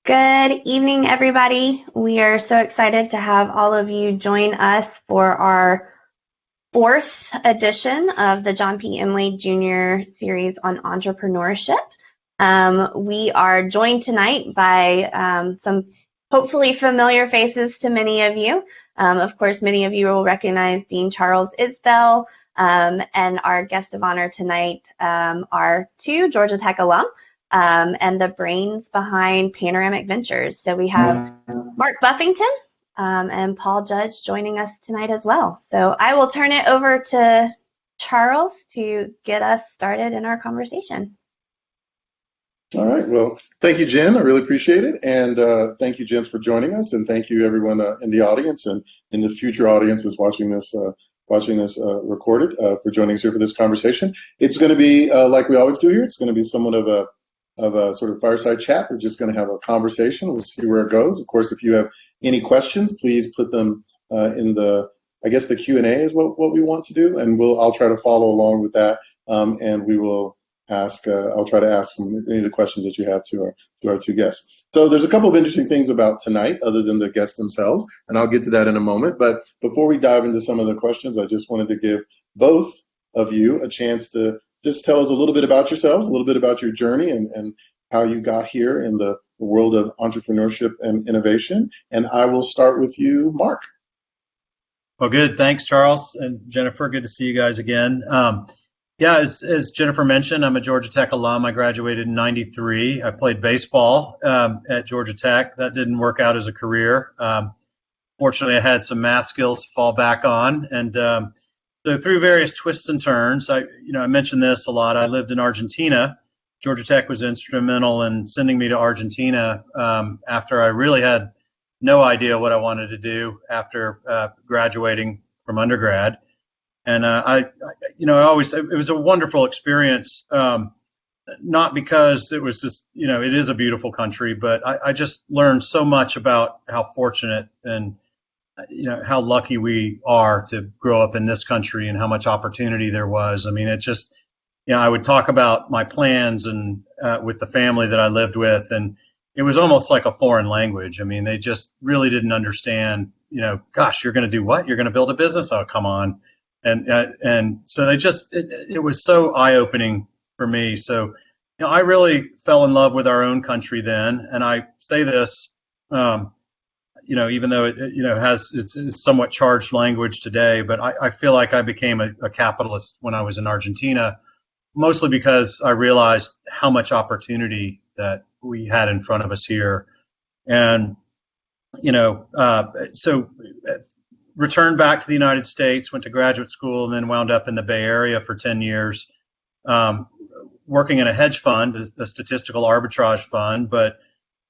Good evening, everybody. We are so excited to have all of you join us for our fourth edition of the John P. Imlay Jr. series on entrepreneurship. We are joined tonight by some hopefully familiar faces to many of you. Of course, many of you will recognize Dean Charles Isbell, and our guest of honor tonight are two Georgia Tech alum. And the brains behind Panoramic Ventures. So we have Mark Buffington and Paul Judge joining us tonight as well. So I will turn it over to Charles to get us started in our conversation. All right. Well, thank you, Jen. I really appreciate it. And thank you, Jen, for joining us. And thank you, everyone in the audience and in the future audiences watching this recorded for joining us here for this conversation. It's going to be like we always do here. It's going to be somewhat of a sort of fireside chat. We're just going to have a conversation. We'll see where it goes. Of course, if you have any questions, please put them in the Q&A is what we want to do, and I'll try to follow along with that, and we will ask. I'll try to ask any of the questions that you have to our two guests. So there's a couple of interesting things about tonight, other than the guests themselves, and I'll get to that in a moment. But before we dive into some of the questions, I just wanted to give both of you a chance to just tell us a little bit about yourselves, a little bit about your journey and how you got here in the world of entrepreneurship and innovation. And I will start with you, Mark. Well, good. Thanks, Charles and Jennifer. Good to see you guys again. As Jennifer mentioned, I'm a Georgia Tech alum. I graduated in '93. I played baseball at Georgia Tech. That didn't work out as a career. Fortunately, I had some math skills to fall back on, and so through various twists and turns, I mentioned this a lot. I lived in Argentina. Georgia Tech was instrumental in sending me to Argentina after I really had no idea what I wanted to do after graduating from undergrad. And it was a wonderful experience, not because it was just, it is a beautiful country, but I just learned so much about how fortunate and how lucky we are to grow up in this country and how much opportunity there was. I mean, it just, I would talk about my plans and with the family that I lived with, and it was almost like a foreign language. I mean, they just really didn't understand, gosh, you're going to do what? You're going to build a business? Oh, come on. And so they just, it was so eye-opening for me. So, I really fell in love with our own country then. And I say this, even though it has it's somewhat charged language today, but I feel like I became a capitalist when I was in Argentina, mostly because I realized how much opportunity that we had in front of us here. And, so returned back to the United States, went to graduate school, and then wound up in the Bay Area for 10 years, working in a hedge fund, a statistical arbitrage fund, but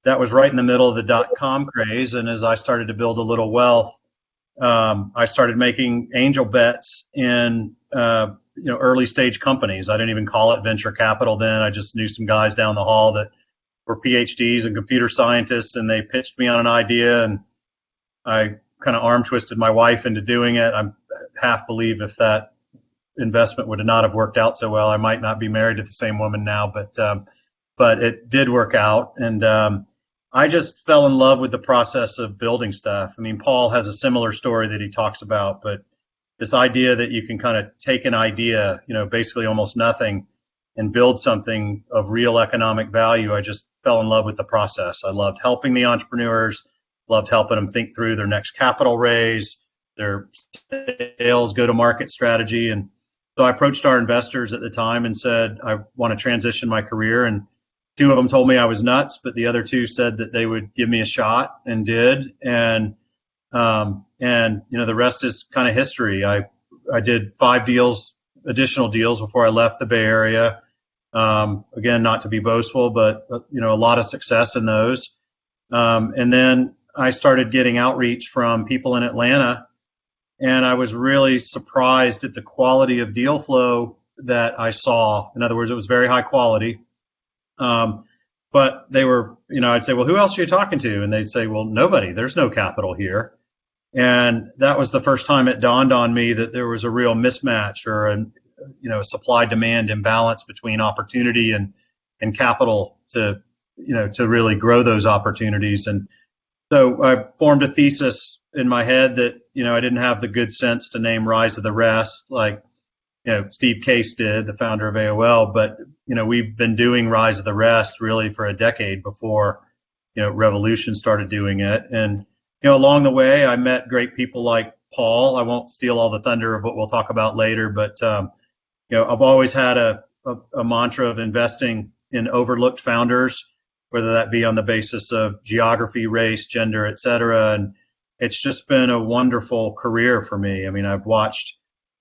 that was right in the middle of the dot-com craze, and as I started to build a little wealth, I started making angel bets in early stage companies. I didn't even call it venture capital then. I just knew some guys down the hall that were PhDs and computer scientists, and they pitched me on an idea, and I kind of arm twisted my wife into doing it. I half believe if that investment would not have worked out so well, I might not be married to the same woman now, but it did work out, and I just fell in love with the process of building stuff. I mean, Paul has a similar story that he talks about, but this idea that you can kind of take an idea, basically almost nothing, and build something of real economic value, I just fell in love with the process. I loved helping the entrepreneurs, loved helping them think through their next capital raise, their sales, go-to-market strategy. And so I approached our investors at the time and said, I want to transition my career, and two of them told me I was nuts, but the other two said that they would give me a shot, and did. And the rest is kind of history. I did 5 additional deals before I left the Bay Area. Again, not to be boastful, but a lot of success in those. And then I started getting outreach from people in Atlanta, and I was really surprised at the quality of deal flow that I saw. In other words, it was very high quality. But they were, I'd say, well, who else are you talking to? And they'd say, well, nobody. There's no capital here. And that was the first time it dawned on me that there was a real mismatch, or a supply-demand imbalance between opportunity and capital to to really grow those opportunities. And so I formed a thesis in my head that, I didn't have the good sense to name Rise of the Rest like, Steve Case did, the founder of AOL. But, we've been doing Rise of the Rest really for a decade before, Revolution started doing it. And, along the way, I met great people like Paul. I won't steal all the thunder of what we'll talk about later, but, I've always had a mantra of investing in overlooked founders, whether that be on the basis of geography, race, gender, et cetera. And it's just been a wonderful career for me. I mean, I've watched,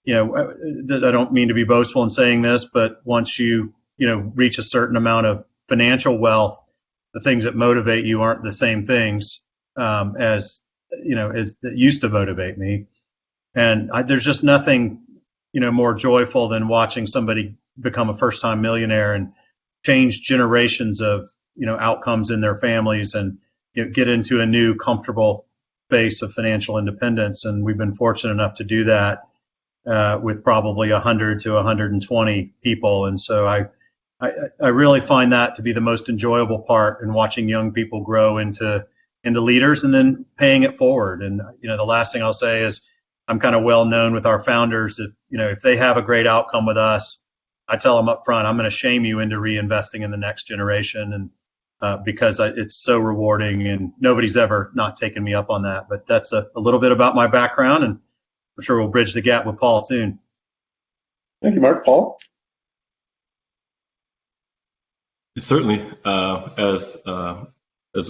I don't mean to be boastful in saying this, but once you reach a certain amount of financial wealth, the things that motivate you aren't the same things as that used to motivate me. And there's just nothing, more joyful than watching somebody become a first-time millionaire and change generations of, outcomes in their families and get into a new comfortable space of financial independence. And we've been fortunate enough to do that with probably 100 to 120 people. And so I really find that to be the most enjoyable part in watching young people grow into leaders and then paying it forward. And, the last thing I'll say is I'm kind of well known with our founders. If they have a great outcome with us, I tell them up front, I'm going to shame you into reinvesting in the next generation. And because it's so rewarding, and nobody's ever not taken me up on that. But that's a little bit about my background, and I'm sure we'll bridge the gap with Paul soon. Thank you, Mark. Paul? Certainly, as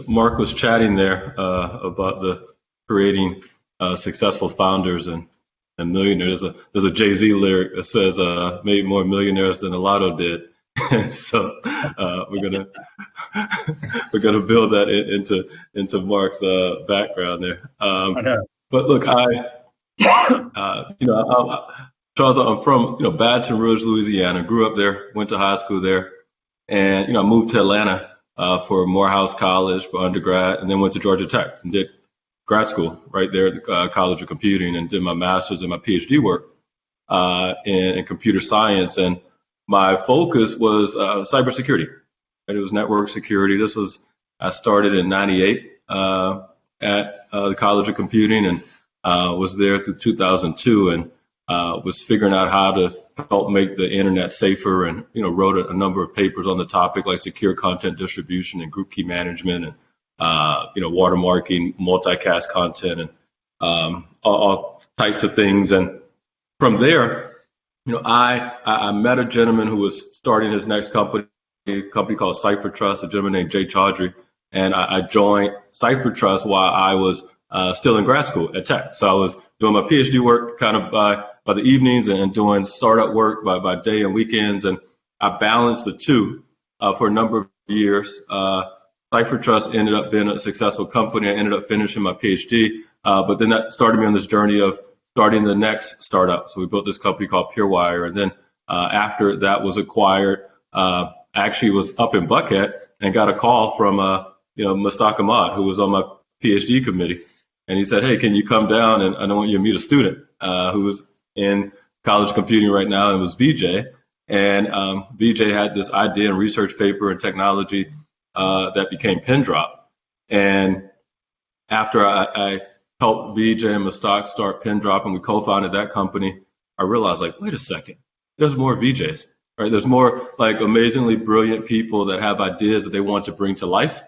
Mark was chatting there about the creating successful founders and millionaires, there's a Jay-Z lyric that says, "Made more millionaires than the lotto did." And so we're gonna build that into Mark's background there. But look, Charles, I'm from Baton Rouge, Louisiana. Grew up there, went to high school there, and I moved to Atlanta for Morehouse College for undergrad, and then went to Georgia Tech and did grad school right there at the College of Computing, and did my master's and my PhD work in computer science. And my focus was cybersecurity. And it was network security. I started in '98 at the College of Computing, and was there through 2002, and was figuring out how to help make the internet safer, and wrote a number of papers on the topic, like secure content distribution and group key management, and watermarking, multicast content, and all types of things. And from there, I met a gentleman who was starting his next company, a company called Cipher Trust, a gentleman named Jay Chaudhry, and I joined Cipher Trust while I was still in grad school at Tech. So I was doing my PhD work kind of by the evenings, and doing startup work by day and weekends, and I balanced the two for a number of years. Cipher Trust ended up being a successful company. I ended up finishing my PhD, but then that started me on this journey of starting the next startup. So we built this company called PureWire, and then after that was acquired, I actually was up in Buckhead and got a call from Mustaq Ahmad, who was on my PhD committee, and he said, "Hey, can you come down, and I want you to meet a student who's in College of Computing right now," and it was VJ. And VJ had this idea and research paper and technology that became Pindrop. And after I helped VJ and Mustaq start Pindrop, and we co-founded that company, I realized, like, wait a second, there's more VJs, right? There's more like amazingly brilliant people that have ideas that they want to bring to life,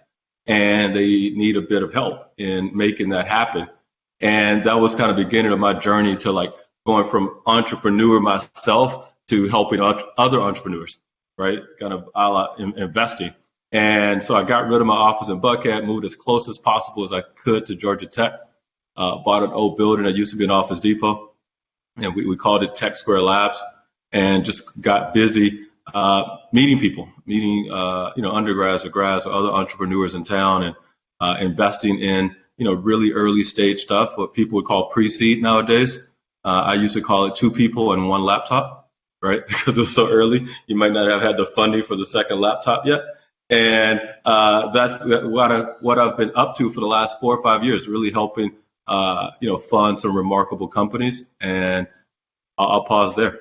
and they need a bit of help in making that happen. And that was kind of the beginning of my journey to like going from entrepreneur myself to helping other entrepreneurs, right? Kind of a la investing. And so I got rid of my office in Buckhead, moved as close as possible as I could to Georgia Tech, bought an old building that used to be an Office Depot, and we called it Tech Square Labs, and just got busy meeting people, undergrads or grads or other entrepreneurs in town, and investing in really early stage stuff, what people would call pre-seed nowadays. I used to call it 2 people and 1 laptop, right? Because it was so early, you might not have had the funding for the second laptop yet. And that's what I've been up to for the last 4 or 5 years, really helping fund some remarkable companies. And I'll pause there.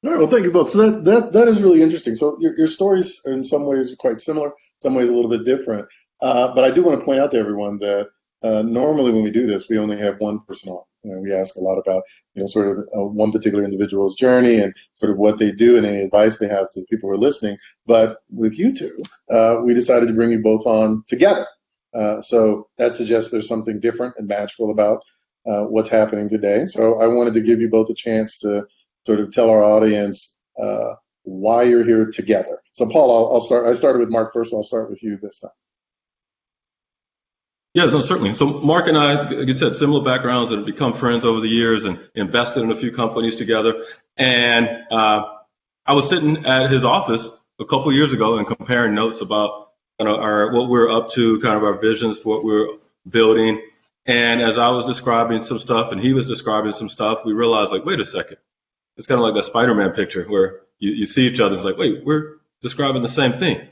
All right, well, thank you both. So that is really interesting. So your stories are in some ways quite similar, some ways a little bit different. But I do want to point out to everyone that normally when we do this, we only have one person on. We ask a lot about sort of one particular individual's journey and sort of what they do and any advice they have to the people who are listening. But with you two, we decided to bring you both on together. So that suggests there's something different and magical about what's happening today. So I wanted to give you both a chance to sort of tell our audience why you're here together. So Paul, I'll start. I started with Mark first, so I'll start with you this time. Yeah, no, certainly. So Mark and I, like you said, similar backgrounds and have become friends over the years and invested in a few companies together. And I was sitting at his office a couple of years ago and comparing notes about what we're up to, kind of our visions for what we're building. And as I was describing some stuff and he was describing some stuff, we realized, like, wait a second. It's kind of like that Spider-Man picture where you see each other. It's like, wait, we're describing the same thing.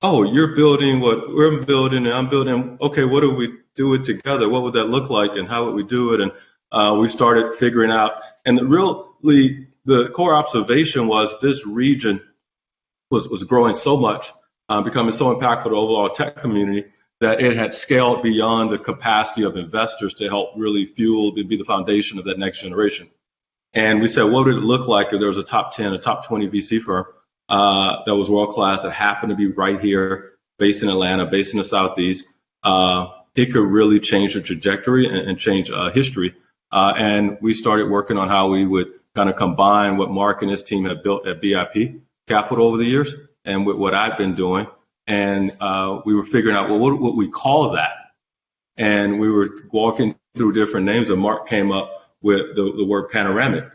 Oh, you're building what we're building and I'm building. Okay, what do we do it together? What would that look like and how would we do it? And we started figuring out. And really, the core observation was this region was growing so much, becoming so impactful to the overall tech community that it had scaled beyond the capacity of investors to help really fuel and be the foundation of that next generation. And we said, what would it look like if there was a top 10, a top 20 VC firm that was world-class that happened to be right here, based in Atlanta, based in the Southeast? It could really change the trajectory and change history. And we started working on how we would kind of combine what Mark and his team have built at BIP Capital over the years and with what I've been doing. And we were figuring out, well, what would we call that? And we were walking through different names, and Mark came up with the word panoramic.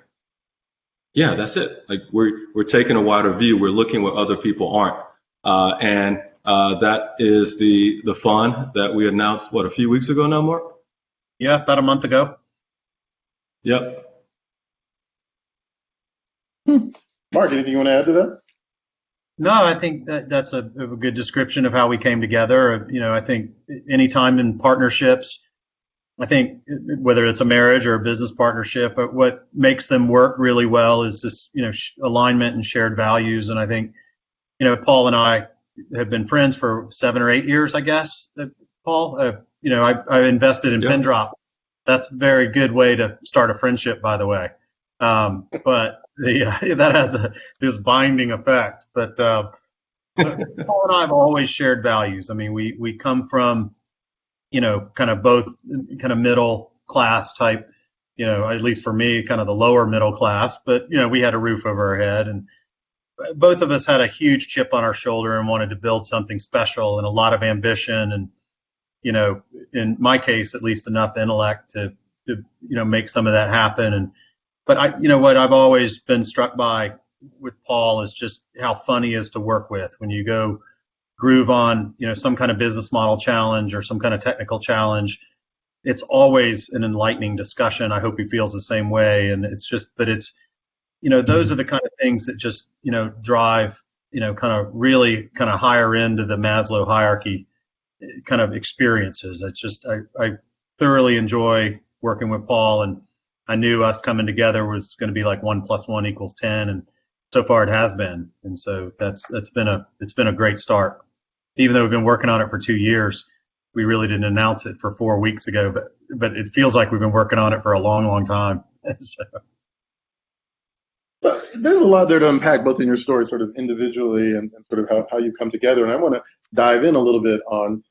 Yeah, that's it. Like we're taking a wider view. We're looking where other people aren't. And that is the fund that we announced, a few weeks ago now, Mark? Yeah, about a month ago. Yep. Mark, anything you want to add to that? No, I think that's a good description of how we came together. I think anytime in partnerships, I think whether it's a marriage or a business partnership, but what makes them work really well is this, alignment and shared values. And I think, Paul and I have been friends for 7 or 8 years, I guess. Paul, I invested in Pindrop. That's a very good way to start a friendship, by the way. But that has this binding effect. But Paul and I have always shared values. I mean, we come from kind of both kind of middle class type, at least for me, kind of the lower middle class, but, we had a roof over our head and both of us had a huge chip on our shoulder and wanted to build something special and a lot of ambition and, in my case, at least enough intellect to make some of that happen. But what I've always been struck by with Paul is just how fun he is to work with when you go groove on, some kind of business model challenge or some kind of technical challenge. It's always an enlightening discussion. I hope he feels the same way. And it's just, but it's, those are the kind of things that just, drive, kind of really kind of higher into the Maslow hierarchy kind of experiences. It's just, I thoroughly enjoy working with Paul, and I knew us coming together was going to be like 1 + 1 = 10. And so far it has been. And so it's been a great start. Even though we've been working on it for 2 years, we really didn't announce it for 4 weeks ago, but it feels like we've been working on it for a long, long time. So there's a lot there to unpack, both in your story, sort of individually and sort of how you come together. And I want to dive in a little bit on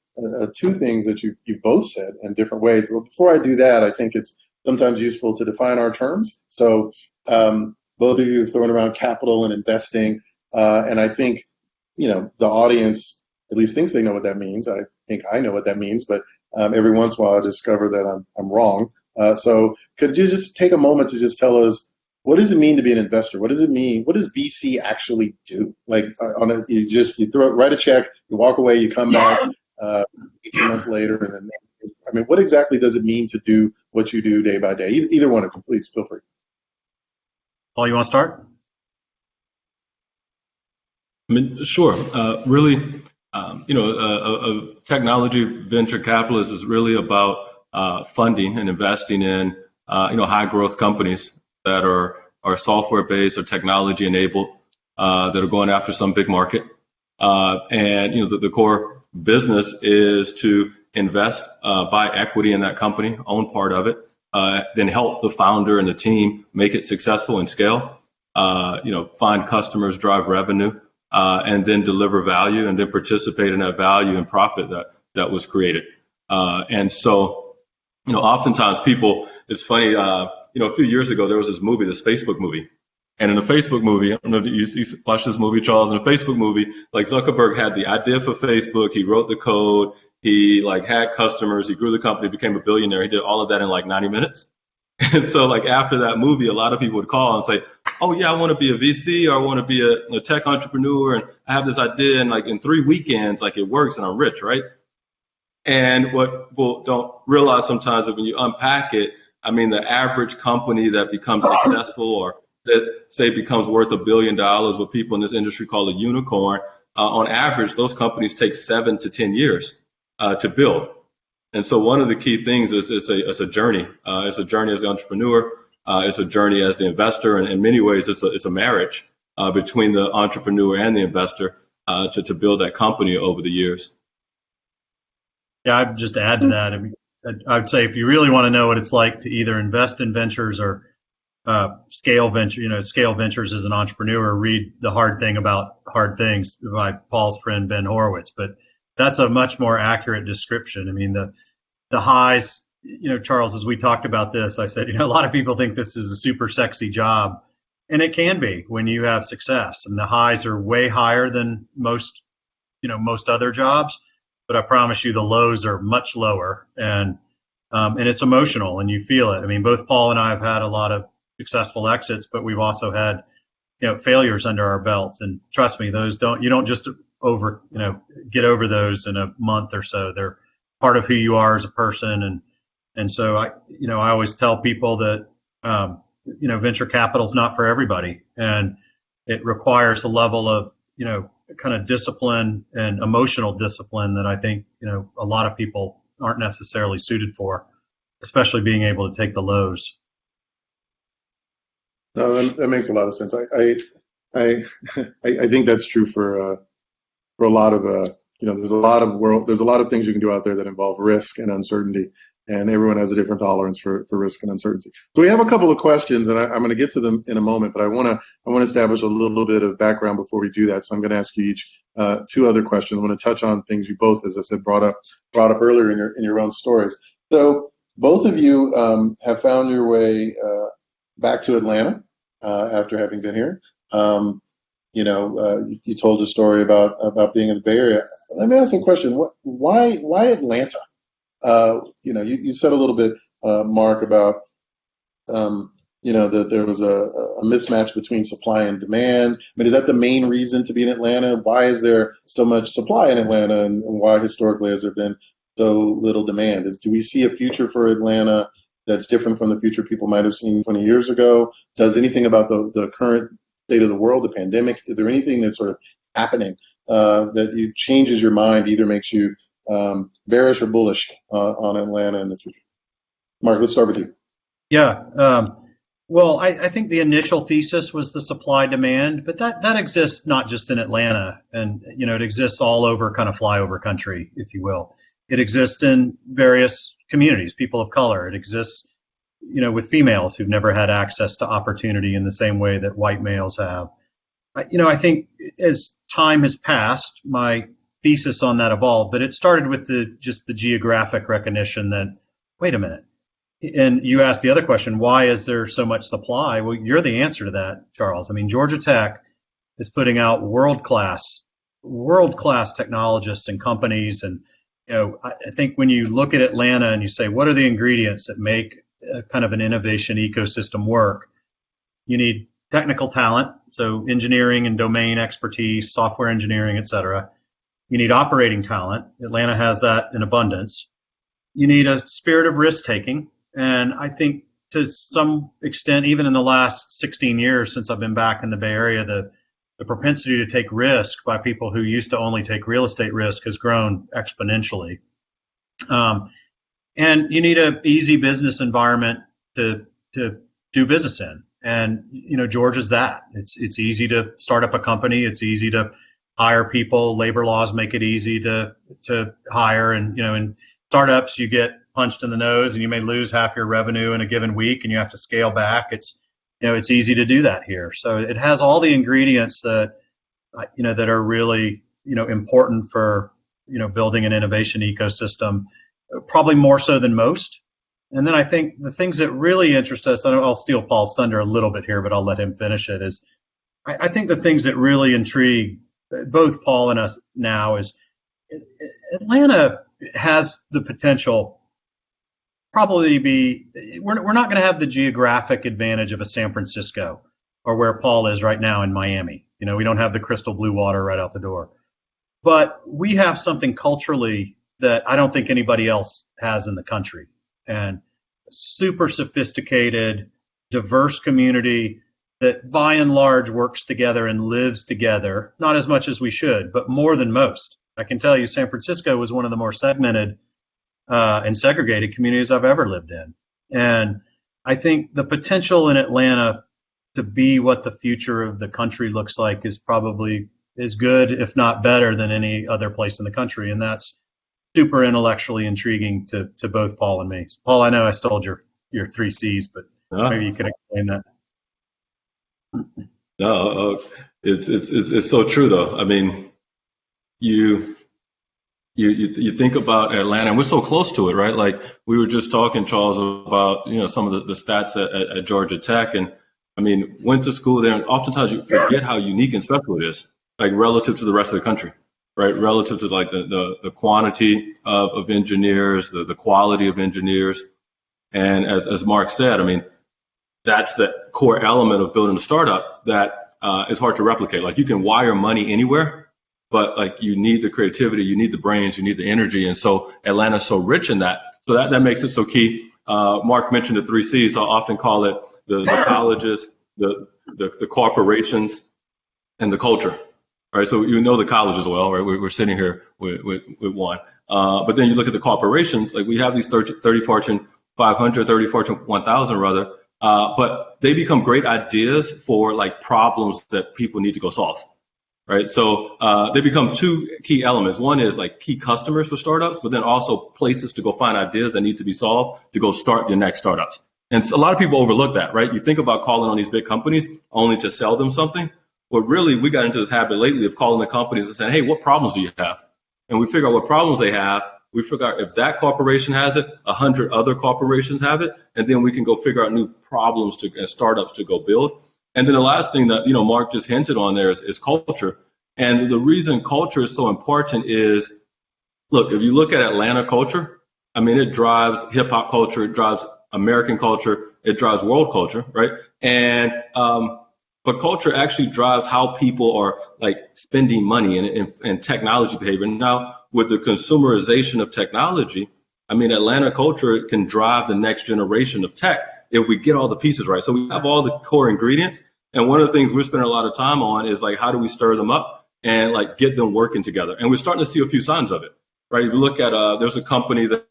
2 things that you've both said in different ways. Well, before I do that, I think it's sometimes useful to define our terms. So both of you have thrown around capital and investing, and I think the audience at least thinks they know what that means. I think I know what that means, but every once in a while I discover that I'm wrong. So could you just take a moment to just tell us, what does it mean to be an investor? What does it mean? What does VC actually do? Like you write a check, you walk away, you come back 18 months later, and then what exactly does it mean to do what you do day by day? Either one of you, please feel free. Paul, you want to start? Sure. Really, a technology venture capitalist is really about funding and investing in, high growth companies that are are software-based or technology-enabled that are going after some big market. And the core business is to invest, buy equity in that company, own part of it, then help the founder and the team make it successful and scale. Find customers, drive revenue, and then deliver value, and then participate in that value and profit that was created. And so, oftentimes people, it's funny, a few years ago there was this movie, this Facebook movie. And in the Facebook movie, I don't know if you watched this movie, Charles. In the Facebook movie, like Zuckerberg had the idea for Facebook, he wrote the code, he had customers, he grew the company, became a billionaire. He did all of that in 90 minutes. And so after that movie, a lot of people would call and say, oh yeah, I want to be a VC, or I want to be a tech entrepreneur, and I have this idea, and in 3 weekends, it works and I'm rich, right? And what people don't realize sometimes is when you unpack it, the average company that becomes successful, or that say becomes worth $1 billion, what people in this industry call a unicorn, on average, those companies take 7 to 10 years to build. And so one of the key things is it's a journey. It's a journey as an entrepreneur. It's a journey as the investor. And in many ways, it's a marriage between the entrepreneur and the investor to build that company over the years. Yeah, I'd just add to that. I'd say if you really want to know what it's like to either invest in ventures or scale ventures as an entrepreneur, read The Hard Thing About Hard Things by Paul's friend Ben Horowitz. But that's a much more accurate description. The highs, Charles, as we talked about this, I said, a lot of people think this is a super sexy job, and it can be when you have success. And the highs are way higher than most other jobs, but I promise you the lows are much lower, and it's emotional, and you feel it. Both Paul and I have had a lot of successful exits, but we've also had failures under our belts, and trust me, you don't just get over those in a month or so. They're part of who you are as a person, and so I always tell people that venture capital is not for everybody, and it requires a level of kind of discipline and emotional discipline that I think a lot of people aren't necessarily suited for, especially being able to take the lows. No, that makes a lot of sense. I think that's true for a lot of there's a lot of things you can do out there that involve risk and uncertainty, and everyone has a different tolerance for risk and uncertainty. So we have a couple of questions, and I'm going to get to them in a moment, but I want to establish a little bit of background before we do that. So I'm going to ask you each 2 other questions. I'm going to touch on things you both, as I said, brought up earlier in your own stories. So both of you have found your way back to Atlanta after having been here. You told a story about being in the Bay Area. Let me ask you a question. Why Atlanta? You said a little bit, Mark, about that there was a mismatch between supply and demand. Is that the main reason to be in Atlanta? Why is there so much supply in Atlanta, and why historically has there been so little demand? Do we see a future for Atlanta that's different from the future people might have seen 20 years ago? Does anything about the current state of the world, the pandemic, is there anything that's sort of happening that changes your mind, either makes you bearish or bullish on Atlanta in the future? Mark, let's start with you. Yeah. Well, I think the initial thesis was the supply-demand, but that exists not just in Atlanta, and it exists all over kind of flyover country, if you will. It exists in various communities, people of color. It exists, with females who've never had access to opportunity in the same way that white males have. I think as time has passed, my thesis on that evolved, but it started with the geographic recognition that, wait a minute. And you asked the other question, why is there so much supply? Well, you're the answer to that, Charles. Georgia Tech is putting out world-class technologists and companies. And, I think when you look at Atlanta and you say, what are the ingredients that make kind of an innovation ecosystem work? You need technical talent, so engineering and domain expertise, software engineering, et cetera. You need operating talent. Atlanta has that in abundance. You need a spirit of risk-taking. And I think to some extent, even in the last 16 years since I've been back in the Bay Area, the propensity to take risk by people who used to only take real estate risk has grown exponentially. And you need an easy business environment to do business in. And, Georgia's that. It's easy to start up a company. It's easy to hire people. Labor laws make it easy to hire. And, in startups, you get punched in the nose and you may lose half your revenue in a given week and you have to scale back. It's easy to do that here. So it has all the ingredients that, that are really, important for, building an innovation ecosystem, probably more so than most. And then I think the things that really interest us, I'll steal Paul's thunder a little bit here, but I'll let him finish it, is I think the things that really intrigue both Paul and us now is Atlanta has the potential probably to be, we're not going to have the geographic advantage of a San Francisco or where Paul is right now in Miami. We don't have the crystal blue water right out the door. But we have something culturally that I don't think anybody else has in the country. And super sophisticated, diverse community that by and large works together and lives together, not as much as we should, but more than most. I can tell you San Francisco was one of the more segmented and segregated communities I've ever lived in. And I think the potential in Atlanta to be what the future of the country looks like is probably as good, if not better, than any other place in the country. And that's super intellectually intriguing to both Paul and me. Paul, I know I stole your 3 C's, but maybe you can explain that. No, it's so true though. I mean, you think about Atlanta, and we're so close to it, right? Like we were just talking, Charles, about some of the stats at Georgia Tech, and I mean, went to school there, and oftentimes you forget how unique and special it is, like relative to the rest of the country. Right, relative to like the quantity of engineers, the quality of engineers, and as Mark said, I mean, that's the core element of building a startup that is hard to replicate. Like you can wire money anywhere, but like you need the creativity, you need the brains, you need the energy, and so Atlanta's so rich in that. So that makes it so key. Mark mentioned the 3 C's. I often call it the colleges, the corporations, and the culture. All right, so the colleges well, right? We're sitting here with one. But then you look at the corporations, like we have these 30 Fortune 500, 30 Fortune 1000 rather, but they become great ideas for like problems that people need to go solve, right? So they become 2 key elements. One is like key customers for startups, but then also places to go find ideas that need to be solved to go start your next startups. And a lot of people overlook that, right? You think about calling on these big companies only to sell them something. But really, we got into this habit lately of calling the companies and saying, hey, what problems do you have? And we figure out what problems they have. We figure out if that corporation has it, 100 other corporations have it, and then we can go figure out new problems and startups to go build. And then the last thing that, Mark just hinted on there is culture. And the reason culture is so important is, look, if you look at Atlanta culture, I mean, it drives hip hop culture, it drives American culture, it drives world culture, right? And, but culture actually drives how people are like spending money and technology behavior. Now, with the consumerization of technology, I mean, Atlanta culture can drive the next generation of tech if we get all the pieces right. So we have all the core ingredients. And one of the things we're spending a lot of time on is like, how do we stir them up and like get them working together? And we're starting to see a few signs of it, right? If you look at, there's a company that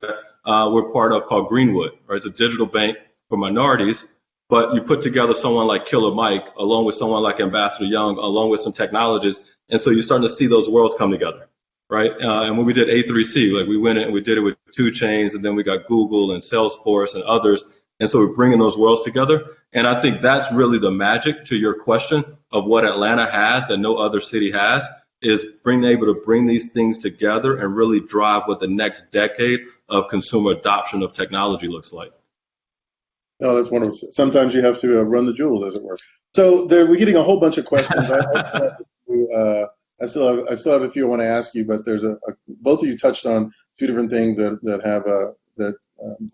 we're part of called Greenwood, right? It's a digital bank for minorities. But you put together someone like Killer Mike, along with someone like Ambassador Young, along with some technologists, and so you're starting to see those worlds come together, right? And when we did A3C, like we went in and we did it with 2 Chainz, and then we got Google and Salesforce and others, and so we're bringing those worlds together. And I think that's really the magic to your question of what Atlanta has that no other city has, is being able to bring these things together and really drive what the next decade of consumer adoption of technology looks like. Oh, that's wonderful. Sometimes you have to run the jewels, as it were. So we're getting a whole bunch of questions. I still have a few I want to ask you, but there's both of you touched on 2 different things that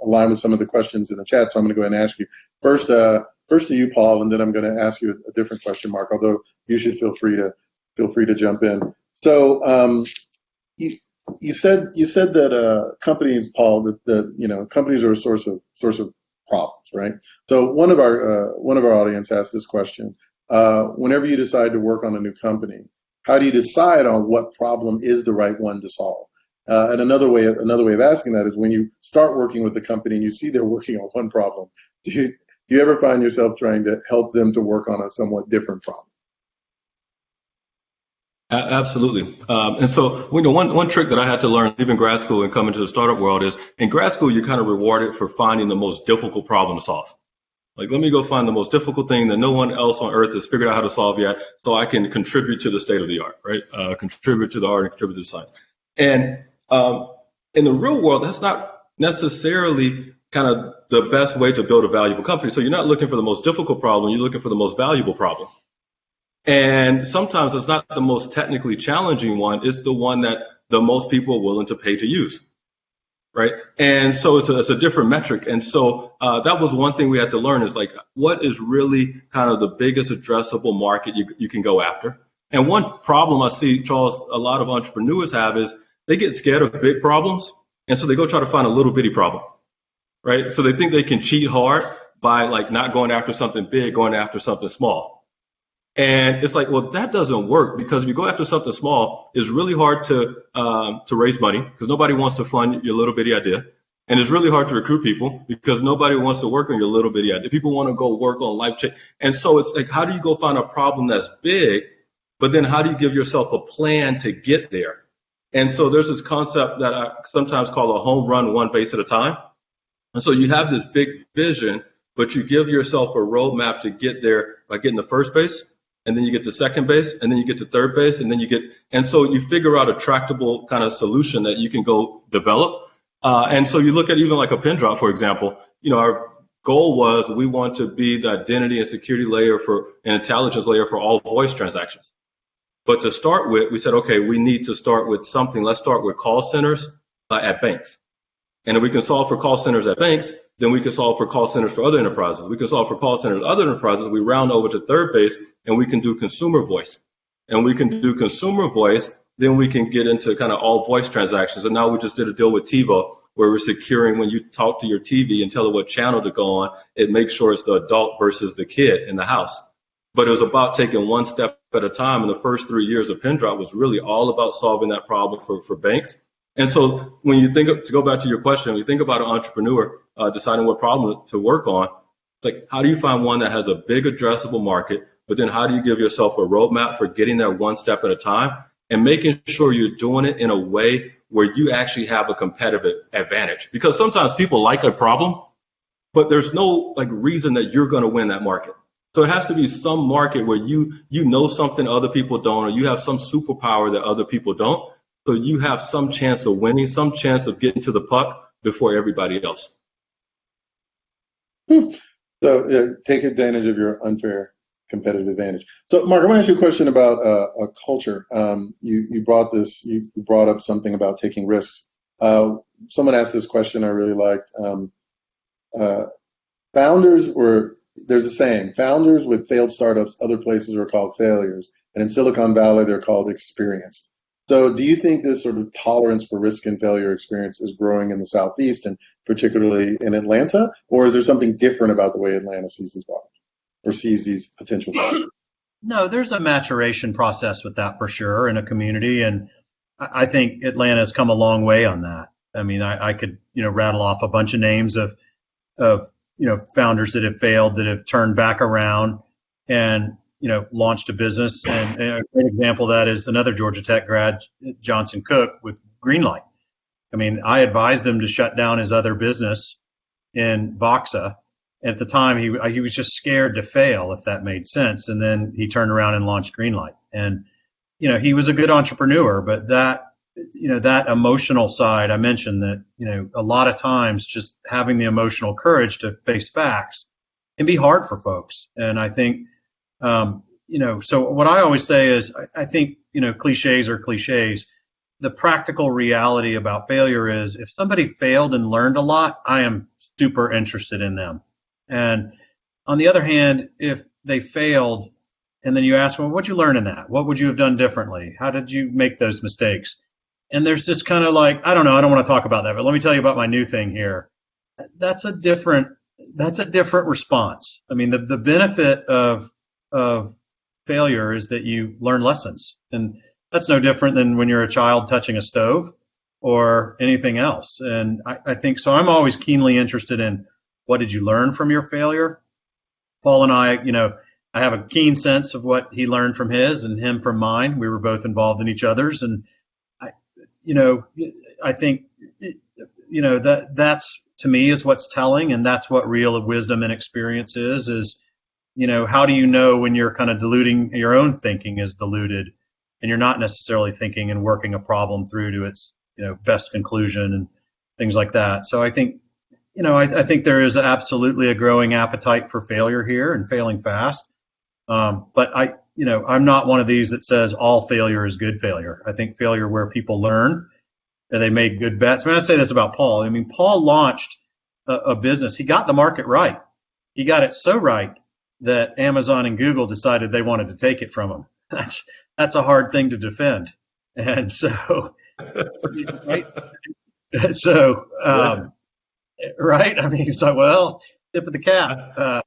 align with some of the questions in the chat. So I'm going to go ahead and ask you first to you, Paul, and then I'm going to ask you a different question, Mark. Although you should feel free to jump in. So you said that companies, Paul, that companies are a source of problems, right? So one of our audience asked this question: whenever you decide to work on a new company, how do you decide on what problem is the right one to solve? And another way of asking that is when you start working with the company and you see they're working on one problem, do Do you ever find yourself trying to help them to work on a somewhat different problem? Absolutely. And so, one trick that I had to learn leaving grad school and coming to the startup world is in grad school, you're kind of rewarded for finding the most difficult problem to solve. Like, let me go find the most difficult thing that no one else on earth has figured out how to solve yet, so I can contribute to the state of the art, right? Contribute to the art and contribute to the science. And in the real world, that's not necessarily kind of the best way to build a valuable company. So you're not looking for the most difficult problem, you're looking for the most valuable problem. And sometimes it's not the most technically challenging one, it's the one that the most people are willing to pay to use, right? And so it's a different metric. And so that was one thing we had to learn is like, what is really kind of the biggest addressable market you can go after? And one problem I see, Charles, a lot of entrepreneurs have is they get scared of big problems. And so they go try to find a little bitty problem, right? So they think they can cheat hard by like not going after something big, going after something small. And it's like, well, that doesn't work because if you go after something small, it's really hard to raise money because nobody wants to fund your little bitty idea. And it's really hard to recruit people because nobody wants to work on your little bitty idea. People want to go work on life change. And so it's like, how do you go find a problem that's big, but then how do you give yourself a plan to get there? And so there's this concept that I sometimes call a home run one base at a time. And so you have this big vision, but you give yourself a roadmap to get there by getting the first base. And then you get to second base, and then you get to third base, and then and so you figure out a tractable kind of solution that you can go develop. And so you look at even like a pin drop, for example, our goal was we want to be the identity and security layer and intelligence layer for all voice transactions. But to start with, we said, okay, we need to start with something. Let's start with call centers at banks. And if we can solve for call centers at banks, then we can solve for call centers for other enterprises. We can solve for call centers for other enterprises. We round over to third base, and we can do consumer voice. And we can do consumer voice, then we can get into kind of all voice transactions. And now we just did a deal with TiVo, where we're securing when you talk to your TV and tell it what channel to go on, it makes sure it's the adult versus the kid in the house. But it was about taking one step at a time. And the first 3 years of PinDrop was really all about solving that problem for banks. And so when you to go back to your question, when you think about an entrepreneur deciding what problem to work on, it's like, how do you find one that has a big addressable market, but then how do you give yourself a roadmap for getting there one step at a time and making sure you're doing it in a way where you actually have a competitive advantage? Because sometimes people like a problem, but there's no reason that you're going to win that market. So it has to be some market where you know something other people don't, or you have some superpower that other people don't. So you have some chance of winning, some chance of getting to the puck before everybody else. So take advantage of your unfair competitive advantage. So Mark, I want to ask you a question about a culture. You brought up something about taking risks. Someone asked this question I really liked. There's a saying, founders with failed startups other places are called failures, and in Silicon Valley they're called experienced. So do you think this sort of tolerance for risk and failure experience is growing in the Southeast and particularly in Atlanta? Or is there something different about the way Atlanta sees these problems or sees these potential problems? No, there's a maturation process with that for sure in a community. And I think Atlanta's come a long way on that. I mean, I could, rattle off a bunch of names of founders that have failed, that have turned back around and, launched a business. And a great example of that is another Georgia Tech grad, Johnson Cook, with Greenlight. I mean, I advised him to shut down his other business in Voxa. At the time, he was just scared to fail, if that made sense. And then he turned around and launched Greenlight. And, he was a good entrepreneur, but that emotional side, I mentioned that, a lot of times just having the emotional courage to face facts can be hard for folks. And I think, so what I always say is, I think, cliches are cliches. The practical reality about failure is if somebody failed and learned a lot, I am super interested in them. And on the other hand, if they failed and then you ask, well, what'd you learn in that? What would you have done differently? How did you make those mistakes? And there's this kind of I don't know, I don't want to talk about that, but let me tell you about my new thing here. That's a different response. I mean, the benefit of failure is that you learn lessons. And that's no different than when you're a child touching a stove or anything else. And I think so. I'm always keenly interested in what did you learn from your failure? Paul and I, I have a keen sense of what he learned from his and him from mine. We were both involved in each other's, and I think that's to me is what's telling, and that's what real wisdom and experience is how do you know when you're kind of diluting your own thinking is diluted, and you're not necessarily thinking and working a problem through to its best conclusion and things like that. So I think I think there is absolutely a growing appetite for failure here and failing fast. But I'm not one of these that says all failure is good failure. I think failure where people learn and they make good bets. I say this about Paul. Paul launched a business. He got the market right. He got it so right that Amazon and Google decided they wanted to take it from him. That's a hard thing to defend. And so, right? So, right? It's like, well, tip of the cap.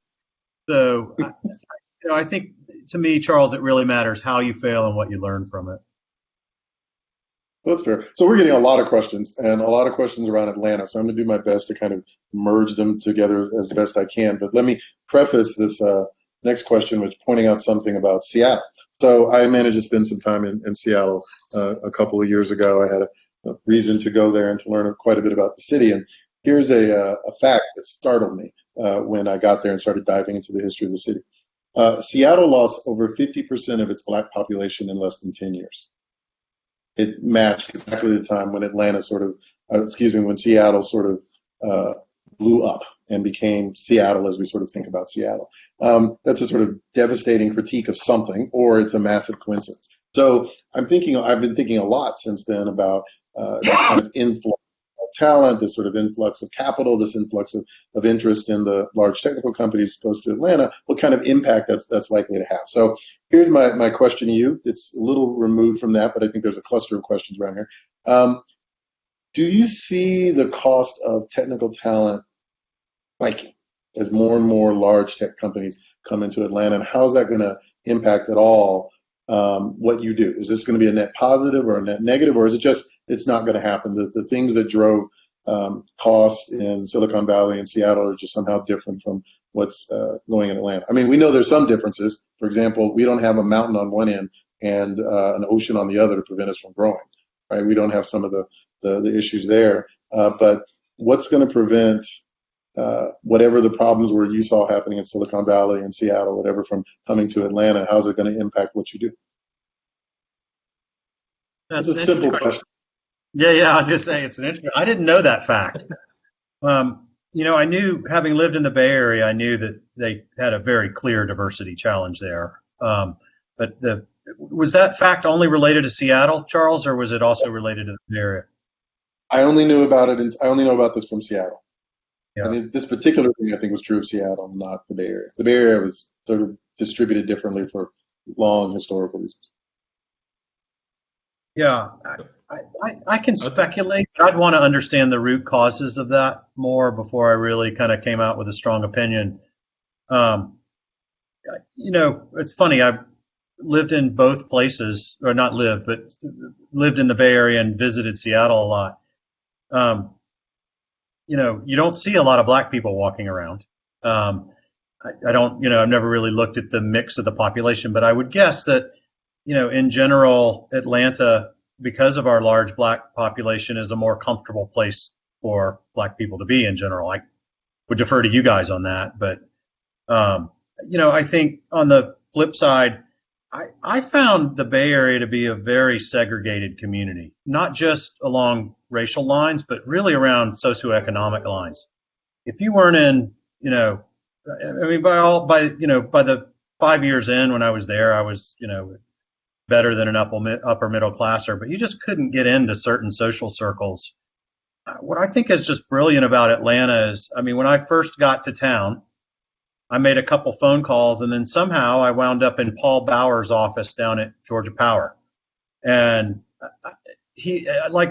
I think to me, Charles, it really matters how you fail and what you learn from it. That's fair. So we're getting a lot of questions and a lot of questions around Atlanta. So I'm going to do my best to kind of merge them together as best I can. But let me preface this next question with pointing out something about Seattle. So I managed to spend some time in Seattle a couple of years ago. I had a reason to go there and to learn quite a bit about the city. And here's a fact that startled me when I got there and started diving into the history of the city. Seattle lost over 50% of its black population in less than 10 years. It matched exactly the time when when Seattle sort of blew up and became Seattle as we sort of think about Seattle. That's a sort of devastating critique of something, or it's a massive coincidence. So I've been thinking a lot since then about this kind of influx of talent, this sort of influx of capital, this influx of interest in the large technical companies goes to Atlanta, what kind of impact that's likely to have. So here's my question to you. It's a little removed from that, but I think there's a cluster of questions around here. Do you see the cost of technical talent spiking as more and more large tech companies come into Atlanta? And how is that going to impact at all what you do? Is this going to be a net positive or a net negative, or is it just it's not going to happen? The things that drove costs in Silicon Valley and Seattle are just somehow different from what's going in Atlanta. We know there's some differences. For example, we don't have a mountain on one end and an ocean on the other to prevent us from growing. Right? We don't have some of the issues there. But what's going to prevent whatever the problems were you saw happening in Silicon Valley and Seattle, whatever, from coming to Atlanta? How's it going to impact what you do? That's a simple question. Yeah, I was going to say it's an interesting. I didn't know that fact. I knew, having lived in the Bay Area, I knew that they had a very clear diversity challenge there. But was that fact only related to Seattle, Charles, or was it also related to the Bay Area? I only knew about it. I only know about this from Seattle. Yeah. And this particular thing, I think, was true of Seattle, not the Bay Area. The Bay Area was sort of distributed differently for long historical reasons. Yeah, I can speculate, but I'd want to understand the root causes of that more before I really kind of came out with a strong opinion. It's funny. I've lived in both places, or not lived, but lived in the Bay Area and visited Seattle a lot. You don't see a lot of black people walking around. I don't, I've never really looked at the mix of the population, but I would guess that, in general, Atlanta, because of our large black population, is a more comfortable place for black people to be in general. I would defer to you guys on that, but, I think on the flip side, I found the Bay Area to be a very segregated community, not just along racial lines, but really around socioeconomic lines. If you weren't in, by the 5 years in when I was there, I was, better than an upper middle classer, but you just couldn't get into certain social circles. What I think is just brilliant about Atlanta is, when I first got to town, I made a couple phone calls, and then somehow I wound up in Paul Bauer's office down at Georgia Power. And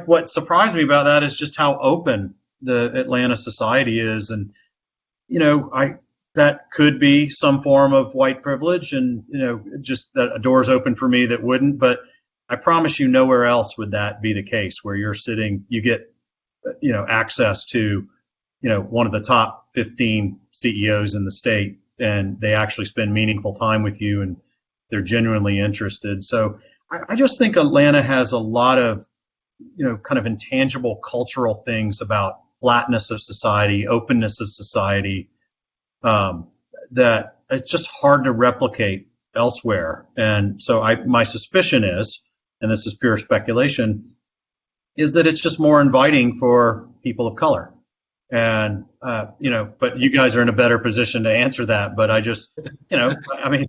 what surprised me about that is just how open the Atlanta society is. And, that could be some form of white privilege, and, just that a door's open for me that wouldn't. But I promise you, nowhere else would that be the case, where you're sitting, you get, access to, one of the top 15 CEOs in the state and they actually spend meaningful time with you, and they're genuinely interested. So I just think Atlanta has a lot of, kind of intangible cultural things about flatness of society, openness of society, that it's just hard to replicate elsewhere. And so my suspicion is, and this is pure speculation, is that it's just more inviting for people of color. And, but you guys are in a better position to answer that. But I just, I mean,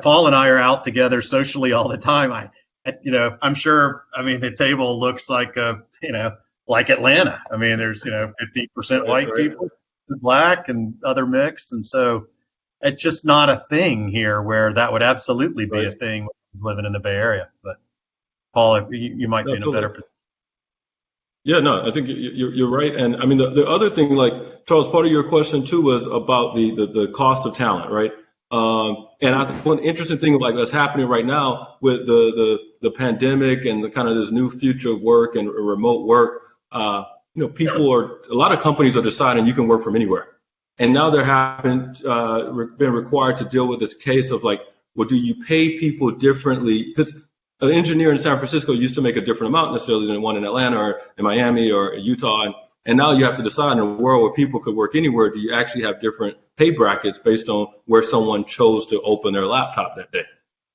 Paul and I are out together socially all the time. I'm sure, the table looks like, like Atlanta. I mean, there's, 50% white people, black and other mixed. And so it's just not a thing here where that would absolutely be a thing living in the Bay Area. But Paul, you might be in a better position. Yeah, no, I think you're right. And I mean, the other thing, like Charles, part of your question too was about the cost of talent, right? And I think one interesting thing like that's happening right now with the pandemic and the kind of this new future of work and remote work, a lot of companies are deciding you can work from anywhere. And now they're been required to deal with this case of like, well, do you pay people differently? Because an engineer in San Francisco used to make a different amount necessarily than one in Atlanta or in Miami or Utah. And now you have to decide in a world where people could work anywhere, do you actually have different pay brackets based on where someone chose to open their laptop that day?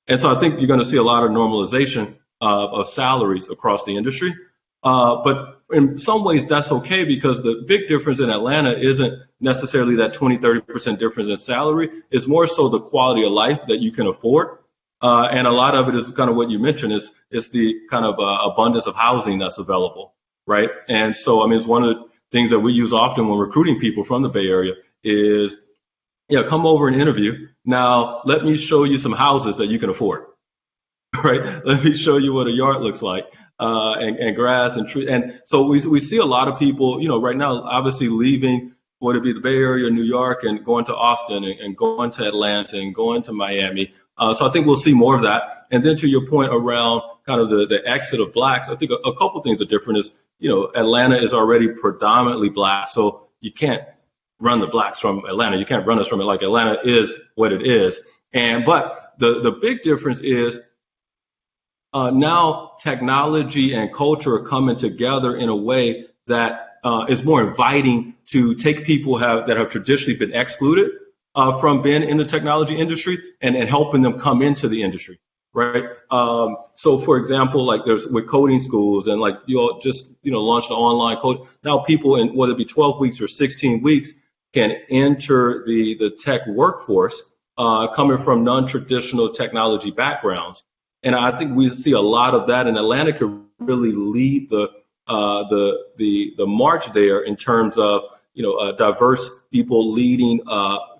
And so I think you're going to see a lot of normalization of salaries across the industry. But in some ways, that's okay because the big difference in Atlanta isn't necessarily that 20-30% difference in salary. It's more so the quality of life that you can afford. And a lot of it is kind of what you mentioned is the kind of abundance of housing that's available, right? And so, it's one of the things that we use often when recruiting people from the Bay Area is, come over and interview. Now, let me show you some houses that you can afford, right? Let me show you what a yard looks like, and grass and tree. And so we see a lot of people, right now, obviously leaving, whether it be the Bay Area, New York, and going to Austin and going to Atlanta and going to Miami. So I think we'll see more of that. And then to your point around kind of the exit of blacks, I think a couple things are different is, Atlanta is already predominantly black. So you can't run the blacks from Atlanta. You can't run us from it. Like Atlanta is what it is. But the big difference is now technology and culture are coming together in a way that is more inviting to take people that have traditionally been excluded from being in the technology industry and helping them come into the industry, right? So, for example, like there's with coding schools and like you all just launched an online code. Now people in whether it be 12 weeks or 16 weeks can enter the tech workforce coming from non-traditional technology backgrounds, and I think we see a lot of that. And Atlanta could really lead the march there in terms of diverse people leading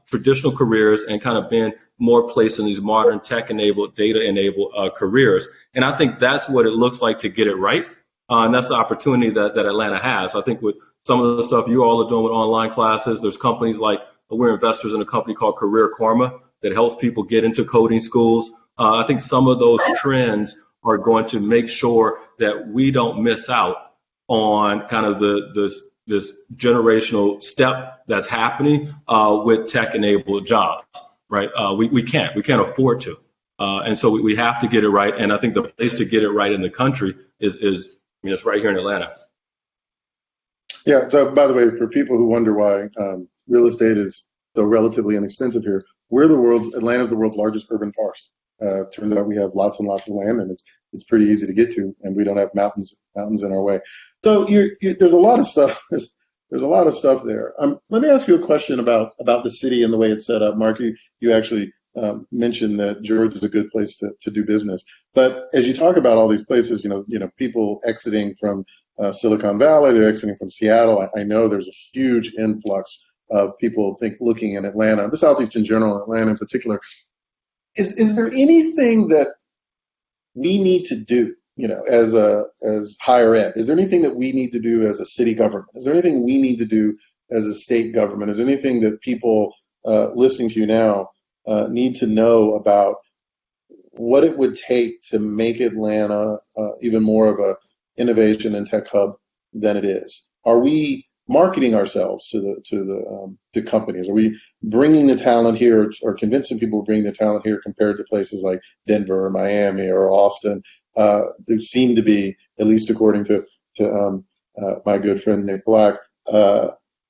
traditional careers and kind of being more placed in these modern tech-enabled, data-enabled careers. And I think that's what it looks like to get it right. And that's the opportunity that Atlanta has. I think with some of the stuff you all are doing with online classes, there's companies like, we're investors in a company called Career Karma that helps people get into coding schools. I think some of those trends are going to make sure that we don't miss out on kind of this generational step that's happening with tech-enabled jobs, right? We can't afford to, and so we have to get it right. And I think the place to get it right in the country is it's right here in Atlanta. Yeah. So, by the way, for people who wonder why real estate is so relatively inexpensive here, Atlanta's the world's largest urban forest. Turns out we have lots and lots of land, and it's pretty easy to get to, and we don't have mountains in our way. So there's a lot of stuff. There's a lot of stuff there. Let me ask you a question about the city and the way it's set up. Mark, you actually mentioned that Georgia is a good place to do business. But as you talk about all these places, people exiting from Silicon Valley, they're exiting from Seattle. I know there's a huge influx of people looking in Atlanta, the Southeast in general, Atlanta in particular. Is there anything that we need to do, as higher ed? Is there anything that we need to do as a city government? Is there anything we need to do as a state government? Is there anything that people listening to you now need to know about what it would take to make Atlanta even more of a innovation and tech hub than it is? Are we marketing ourselves to companies? Are we bringing the talent here, or convincing people to bring the talent here compared to places like Denver or Miami or Austin? There seem to be, at least according to my good friend Nick Black,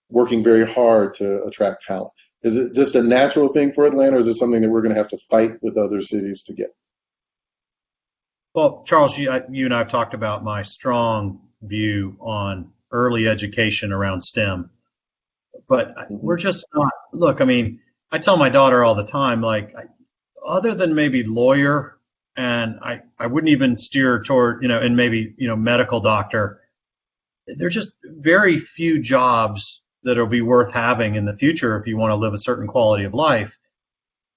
working very hard to attract talent. Is it just a natural thing for Atlanta, or is it something that we're going to have to fight with other cities to get? Well, Charles, you and I have talked about my strong view on early education around STEM, but we're just not. Look, I mean, I tell my daughter all the time, like, other than maybe lawyer, and I wouldn't even steer toward, and maybe, medical doctor, there's just very few jobs that'll be worth having in the future if you want to live a certain quality of life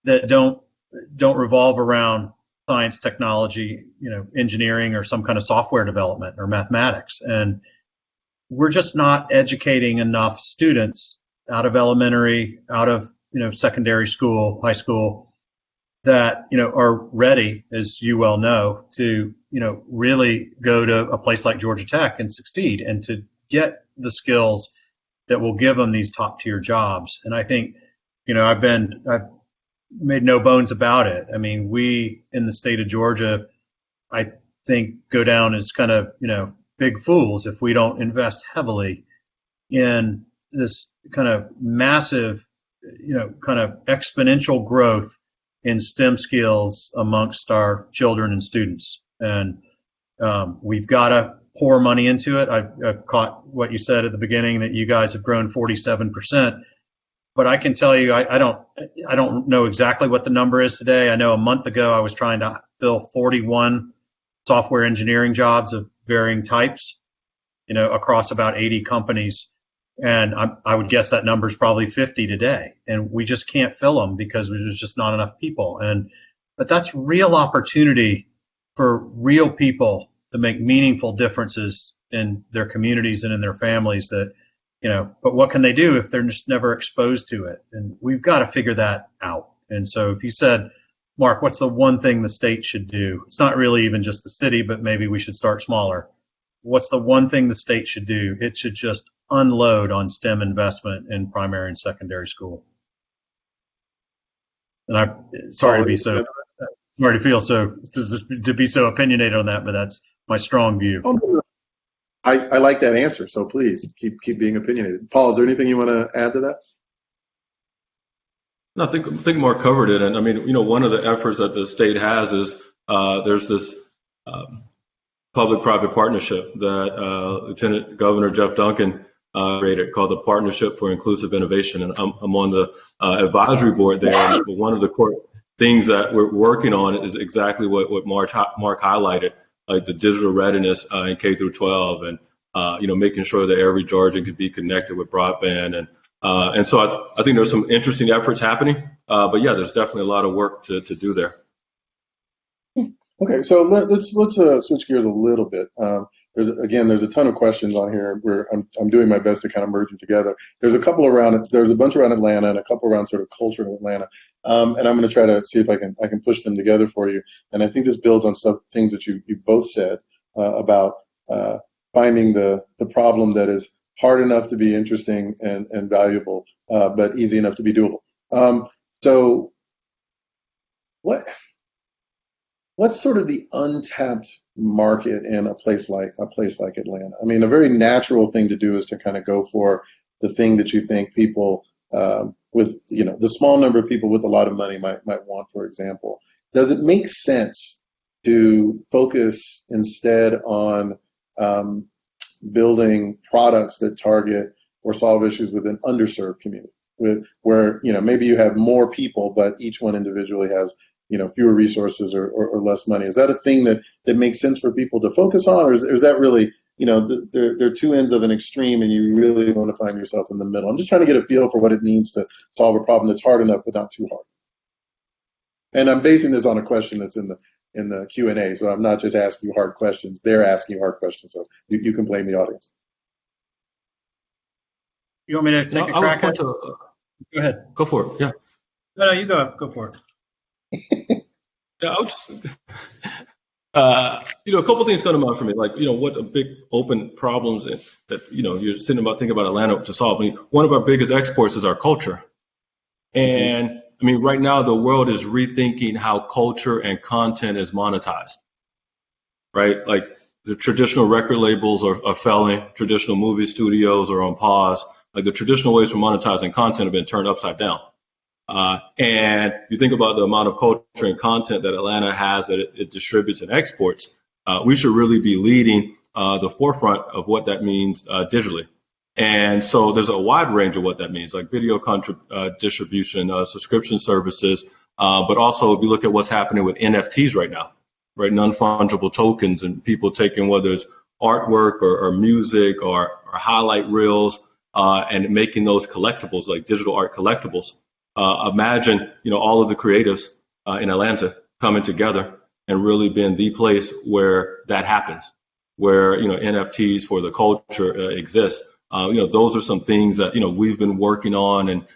that don't revolve around science, technology, engineering, or some kind of software development or mathematics. And we're just not educating enough students out of elementary, out of, secondary school, high school, that, are ready, as you well know, to, really go to a place like Georgia Tech and succeed and to get the skills that will give them these top tier jobs. And I think, I've made no bones about it. I mean, we in the state of Georgia, I think, go down as kind of, big fools if we don't invest heavily in this kind of massive, kind of exponential growth in STEM skills amongst our children and students. And we've got to pour money into it. I've caught what you said at the beginning, that you guys have grown 47%. But I can tell you, I don't know exactly what the number is today. I know a month ago I was trying to fill 41 software engineering jobs of varying types, across about 80 companies. And I would guess that number is probably 50 today. And we just can't fill them because there's just not enough people. But that's real opportunity for real people to make meaningful differences in their communities and in their families that, but what can they do if they're just never exposed to it? And we've got to figure that out. And so if you said, Mark, what's the one thing the state should do? It's not really even just the city, but maybe we should start smaller. What's the one thing the state should do? It should just unload on STEM investment in primary and secondary school. And I'm sorry to feel to be so opinionated on that, but that's my strong view. Oh, no. I like that answer, so please keep being opinionated. Paul, is there anything you want to add to that? No, I think Mark covered it. And I mean, one of the efforts that the state has is there's this public-private partnership that Lieutenant Governor Jeff Duncan created, called the Partnership for Inclusive Innovation. And I'm on the advisory board there. And one of the core things that we're working on is exactly what Mark highlighted, like the digital readiness in K through 12, and making sure that every Georgian can be connected with broadband, and so I think there's some interesting efforts happening, but yeah, there's definitely a lot of work to do there. Okay, so let's switch gears a little bit. There's a ton of questions on here where I'm doing my best to kind of merge them together. There's a bunch around Atlanta and a couple around sort of culture in Atlanta, and I'm going to try to see if I can push them together for you. And I think this builds on things that you both said about finding the problem that is hard enough to be interesting and valuable, but easy enough to be doable. So what's sort of the untapped market in a place like Atlanta? I mean, a very natural thing to do is to kind of go for the thing that you think people with, the small number of people with a lot of money might want, for example. Does it make sense to focus instead on building products that target or solve issues within underserved communities, where maybe you have more people, but each one individually has fewer resources or less money? Is that a thing that makes sense for people to focus on, or is that really, there are two ends of an extreme, and you really want to find yourself in the middle? I'm just trying to get a feel for what it means to solve a problem that's hard enough but not too hard. And I'm basing this on a question that's in the Q&A, so I'm not just asking you hard questions. They're asking you hard questions, so you can blame the audience. You want me to take a crack at it? Go ahead. Go for it. Yeah. No, you go for it. Yeah, A couple things come to mind for me, like, what are big open problems that, you're thinking about Atlanta to solve. I mean, one of our biggest exports is our culture. And I mean, right now, the world is rethinking how culture and content is monetized, right? Like the traditional record labels are failing, traditional movie studios are on pause. Like the traditional ways for monetizing content have been turned upside down. And you think about the amount of culture and content that Atlanta has that it distributes and exports, we should really be leading the forefront of what that means digitally. And so there's a wide range of what that means, like video distribution, subscription services, but also if you look at what's happening with NFTs right now, right, non-fungible tokens, and people taking whether it's artwork or music or highlight reels and making those collectibles, like digital art collectibles. Imagine, all of the creatives in Atlanta coming together and really being the place where that happens, where, NFTs for the culture exist. Those are some things that, we've been working on and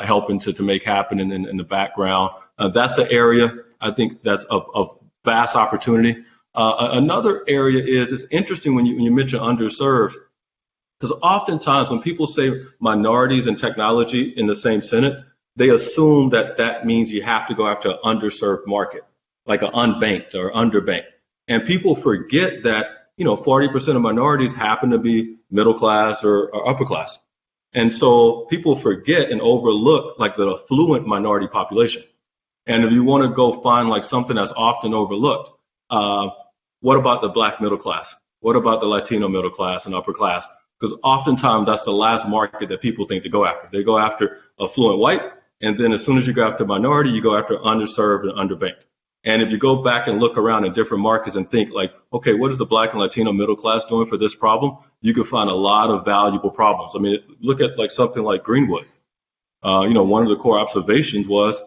helping to make happen in the background. That's the area I think that's of vast opportunity. Another area is, it's interesting when you mention underserved, because oftentimes when people say minorities and technology in the same sentence, they assume that means you have to go after an underserved market, like an unbanked or underbanked. And people forget that 40% of minorities happen to be middle class or upper class. And so people forget and overlook like the affluent minority population. And if you want to go find like something that's often overlooked, what about the Black middle class? What about the Latino middle class and upper class? Because oftentimes that's the last market that people think to go after. They go after affluent white, and then as soon as you go after minority, you go after underserved and underbanked. And if you go back and look around in different markets and think like, okay, what is the Black and Latino middle class doing for this problem? You can find a lot of valuable problems. I mean, look at like something like Greenwood. One of the core observations was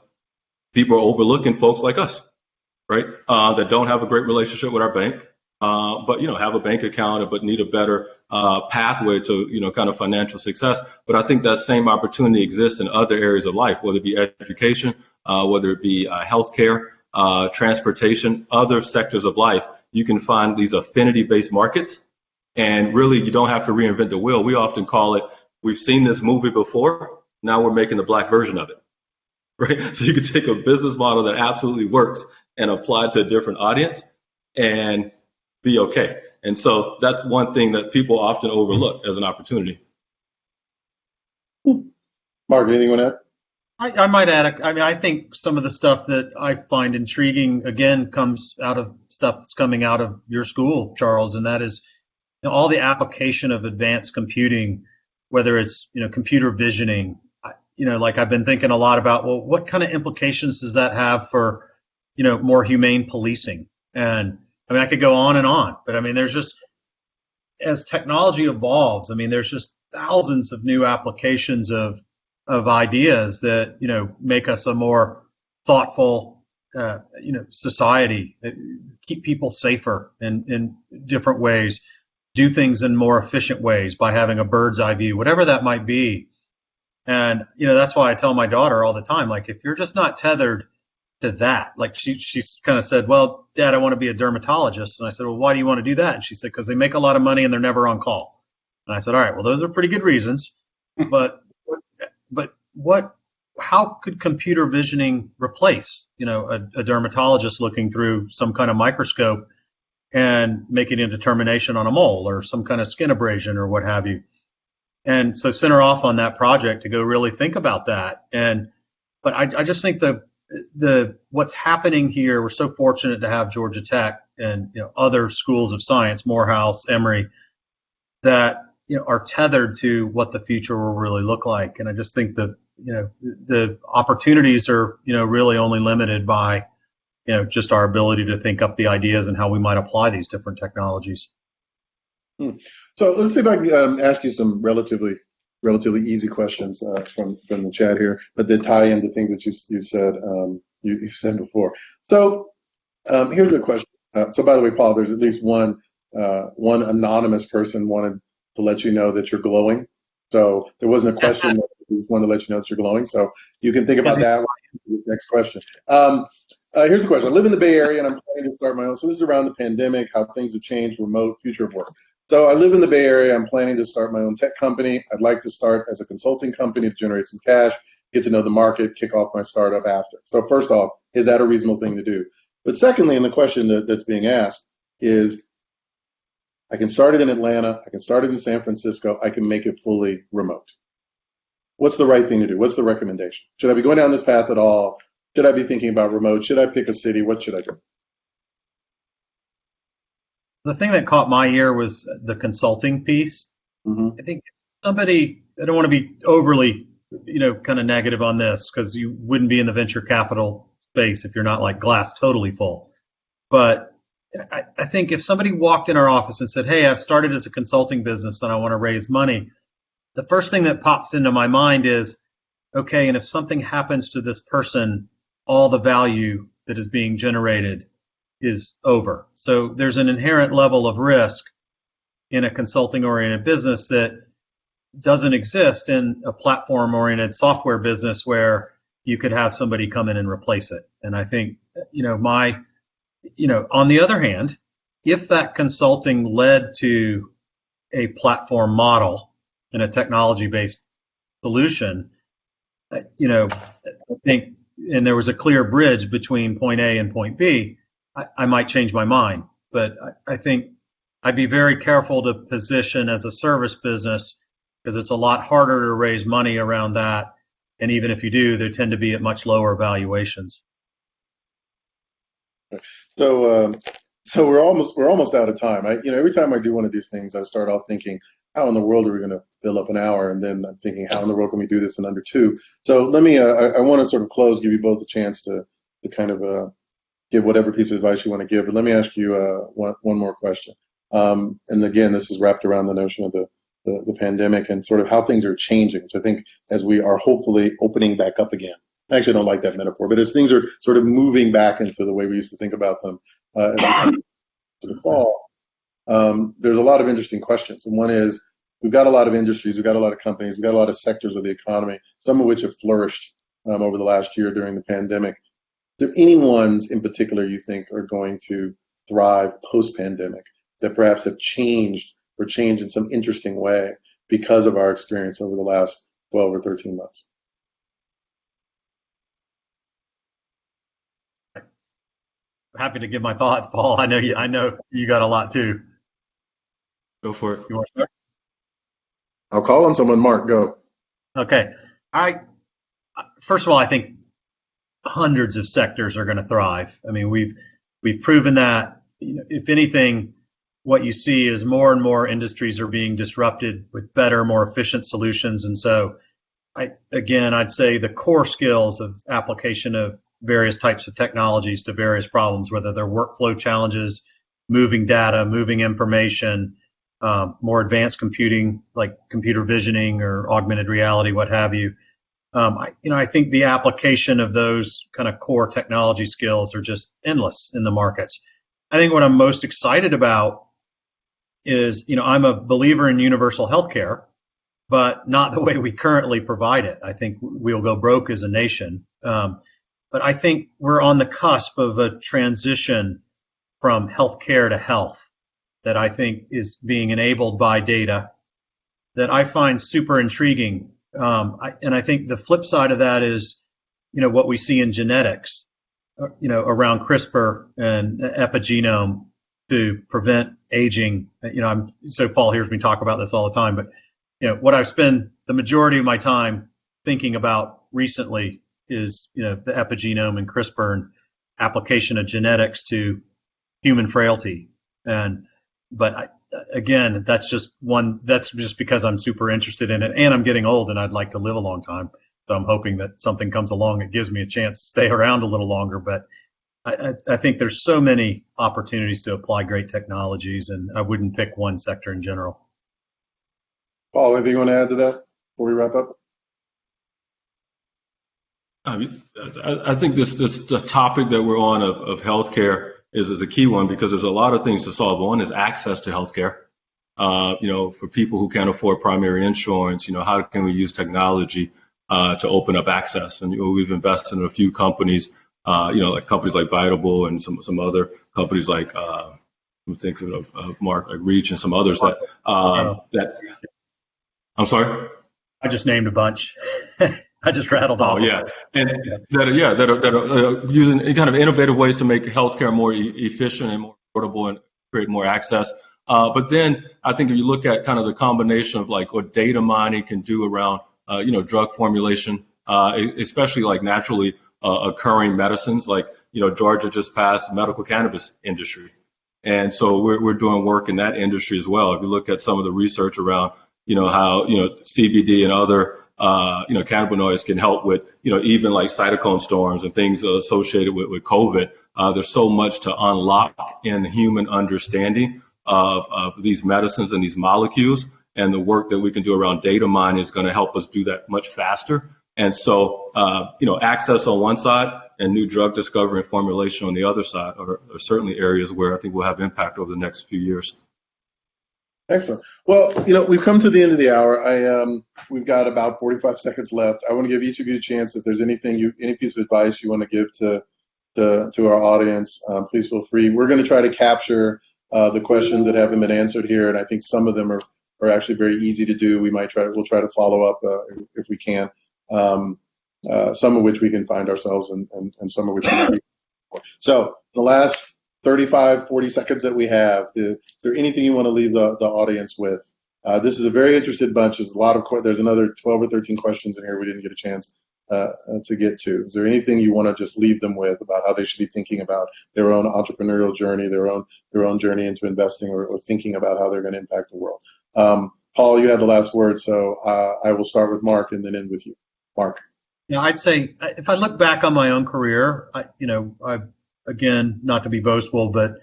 people are overlooking folks like us, right? That don't have a great relationship with our bank, but have a bank account, but need a better pathway to kind of financial success. But I think that same opportunity exists in other areas of life, whether it be education, whether it be healthcare, transportation, other sectors of life. You can find these affinity-based markets, and really you don't have to reinvent the wheel. We often call it, we've seen this movie before, now we're making the Black version of it, right? So you can take a business model that absolutely works and apply it to a different audience and be okay. And so that's one thing that people often overlook as an opportunity. Mark, anything you want to add? I might add, I think some of the stuff that I find intriguing, again, comes out of stuff that's coming out of your school, Charles, and that is all the application of advanced computing, whether it's, computer visioning. Like I've been thinking a lot about, well, what kind of implications does that have for, more humane policing? And I could go on and on, but there's just, as technology evolves, there's just thousands of new applications of ideas that, make us a more thoughtful, society, keep people safer in different ways, do things in more efficient ways by having a bird's eye view, whatever that might be. And, that's why I tell my daughter all the time, like, if you're just not tethered to that, like she's kind of said, well, Dad, I want to be a dermatologist. And I said, well, why do you want to do that? And she said, because they make a lot of money and they're never on call. And I said, all right, well, those are pretty good reasons, but how could computer visioning replace, a dermatologist looking through some kind of microscope and making a determination on a mole or some kind of skin abrasion or what have you? And so sent her off on that project to go really think about that. But I just think the what's happening here, we're so fortunate to have Georgia Tech and other schools of science, Morehouse, Emory, that are tethered to what the future will really look like. And I just think that the opportunities are really only limited by just our ability to think up the ideas and how we might apply these different technologies. So let's see if I can ask you some relatively easy questions from the chat here, but they tie into things that you've said you've said before. So here's a question. So by the way, Paul, there's at least one anonymous person wanted to let you know that you're glowing. So there wasn't a question, but we wanted to let you know that you're glowing. So you can think about that. Next question. Here's the question. I live in the Bay Area and I'm planning to start my own. So this is around the pandemic, how things have changed, remote, future of work. So I live in the Bay Area. I'm planning to start my own tech company. I'd like to start as a consulting company to generate some cash, get to know the market, kick off my startup after. So first off, is that a reasonable thing to do? But secondly, and the question that's being asked is, I can start it in Atlanta. I can start it in San Francisco. I can make it fully remote. What's the right thing to do? What's the recommendation? Should I be going down this path at all? Should I be thinking about remote? Should I pick a city? What should I do? The thing that caught my ear was the consulting piece. I think somebody, I don't want to be overly, kind of negative on this, because you wouldn't be in the venture capital space if you're not like glass totally full. But I think if somebody walked in our office and said, hey, I've started as a consulting business and I want to raise money, the first thing that pops into my mind is, okay, and if something happens to this person, all the value that is being generated is over. So there's an inherent level of risk in a consulting-oriented business that doesn't exist in a platform-oriented software business where you could have somebody come in and replace it. And I think, on the other hand, if that consulting led to a platform model and a technology-based solution, I think, and there was a clear bridge between point A and point B, I might change my mind. But I think I'd be very careful to position as a service business, because it's a lot harder to raise money around that. And even if you do, they tend to be at much lower valuations. So we're almost out of time. Every time I do one of these things, I start off thinking, how in the world are we going to fill up an hour? And then I'm thinking, how in the world can we do this in under 2? So let me, I want to sort of close, give you both a chance to kind of give whatever piece of advice you want to give. But let me ask you one more question. And again, this is wrapped around the notion of the pandemic and sort of how things are changing, which I think as we are hopefully opening back up again. I actually don't like that metaphor, but as things are sort of moving back into the way we used to think about them as we come to the fall, there's a lot of interesting questions. And one is, we've got a lot of industries, we've got a lot of companies, we've got a lot of sectors of the economy, some of which have flourished over the last year during the pandemic. Is there any ones in particular you think are going to thrive post-pandemic that perhaps have changed or changed in some interesting way because of our experience over the last 12 or 13 months? Happy to give my thoughts, Paul. I know you got a lot too. Go for it. You want to start? I'll call on someone. Mark, go. Okay. First of all, I think hundreds of sectors are going to thrive. I mean, we've proven that. If anything, what you see is more and more industries are being disrupted with better, more efficient solutions. And so, I'd say the core skills of application of various types of technologies to various problems, whether they're workflow challenges, moving data, moving information, more advanced computing like computer visioning or augmented reality, what have you. I think the application of those kind of core technology skills are just endless in the markets. I think what I'm most excited about is, I'm a believer in universal healthcare, but not the way we currently provide it. I think we'll go broke as a nation. But I think we're on the cusp of a transition from healthcare to health that I think is being enabled by data that I find super intriguing. And I think the flip side of that is, what we see in genetics, around CRISPR and epigenome to prevent aging. So Paul hears me talk about this all the time, but what I've spent the majority of my time thinking about recently is, the epigenome and CRISPR and application of genetics to human frailty. But again, that's just because I'm super interested in it, and I'm getting old and I'd like to live a long time. So I'm hoping that something comes along that gives me a chance to stay around a little longer. But I think there's so many opportunities to apply great technologies, and I wouldn't pick one sector in general. Paul, anything you want to add to that before we wrap up? I think the topic that we're on of healthcare is a key one, because there's a lot of things to solve. One is access to healthcare. For people who can't afford primary insurance, how can we use technology to open up access? And we've invested in a few companies like companies like Vitable and some other companies like I'm thinking of Mark, like Reach, and some others that I'm sorry. I just named a bunch. I just rattled off. Oh yeah, and that are using kind of innovative ways to make healthcare more efficient and more affordable and create more access. But then I think if you look at kind of the combination of like what data mining can do around drug formulation, especially like naturally occurring medicines, like Georgia just passed medical cannabis industry, and so we're doing work in that industry as well. If you look at some of the research around how CBD and other cannabinoids can help with, even like cytokine storms and things associated with COVID. There's so much to unlock in human understanding of these medicines and these molecules, and the work that we can do around data mining is going to help us do that much faster. And so, access on one side and new drug discovery and formulation on the other side are certainly areas where I think we'll have impact over the next few years. Excellent. Well, we've come to the end of the hour. We've got about 45 seconds left. I want to give each of you a chance. If there's any piece of advice you want to give to our audience, please feel free. We're going to try to capture the questions that haven't been answered here, and I think some of them are actually very easy to do. We'll try to follow up if we can. Some of which we can find ourselves, and some of which we might be. So the last 35, 40 seconds that we have, is there anything you want to leave the audience with? This is a very interested bunch. There's another 12 or 13 questions in here we didn't get a chance to get to. Is there anything you want to just leave them with about how they should be thinking about their own entrepreneurial journey, their own journey into investing, or thinking about how they're going to impact the world? Paul, you have the last word, so I will start with Mark and then end with you. Mark. Yeah, I'd say if I look back on my own career, I've again, not to be boastful, but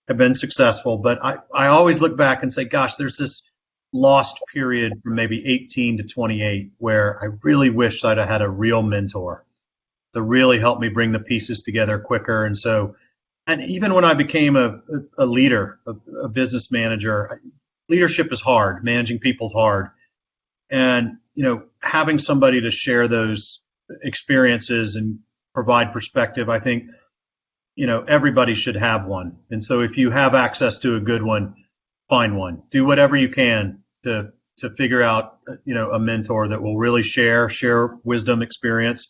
have been successful. But I always look back and say, gosh, there's this lost period from maybe 18 to 28 where I really wish I'd have had a real mentor to really help me bring the pieces together quicker. And even when I became a leader, a business manager, leadership is hard. Managing people is hard. And, having somebody to share those experiences and provide perspective, I think, everybody should have one. And so if you have access to a good one, find one. Do whatever you can to figure out, a mentor that will really share wisdom, experience.